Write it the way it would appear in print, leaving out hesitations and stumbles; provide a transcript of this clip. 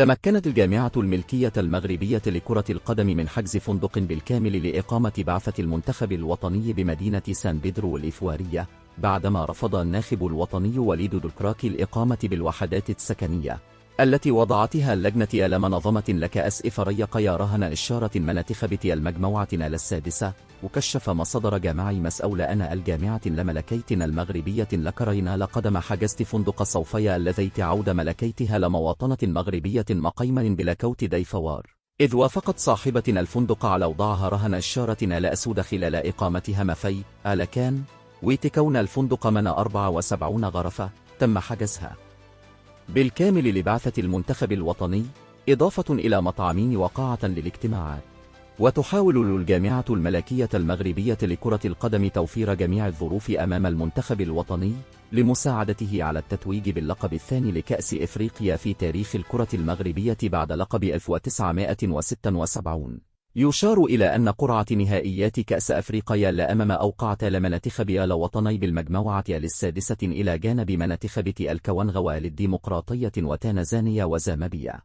تمكنت الجامعة الملكية المغربية لكرة القدم من حجز فندق بالكامل لإقامة بعثة المنتخب الوطني بمدينة سان بيدرو الإيفوارية، بعدما رفض الناخب الوطني وليد دوكراكي الإقامة بالوحدات السكنية التي وضعتها اللجنة إلى منظمة لكأس إفريقيا رهن إشارة المنتخبة المجموعة السادسة. وكشف مصدر جامعي مسؤول أن الجامعة لملكيتنا المغربية لكرينا لقدم حجزت فندق صوفيا الذي تعود ملكيتها لمواطنة مغربية مقيما بلاكوت ديفوار، إذ وافقت صاحبتنا الفندق على وضعها رهن إشارتنا لأسود خلال إقامتها مفي آلكان ويتكون الفندق من 74 غرفة تم حجزها بالكامل لبعثة المنتخب الوطني، إضافة إلى مطعمين وقاعة للاجتماعات. وتحاول الجامعة الملكية المغربية لكرة القدم توفير جميع الظروف أمام المنتخب الوطني لمساعدته على التتويج باللقب الثاني لكأس إفريقيا في تاريخ الكرة المغربية بعد لقب 1976. يشار إلى أن قرعة نهائيات كأس أفريقيا لأمام أوقعت لمنتخب الوطني بالمجموعة السادسة إلى جانب منتخبة الكونغو للديمقراطية وتنزانيا وزامبيا.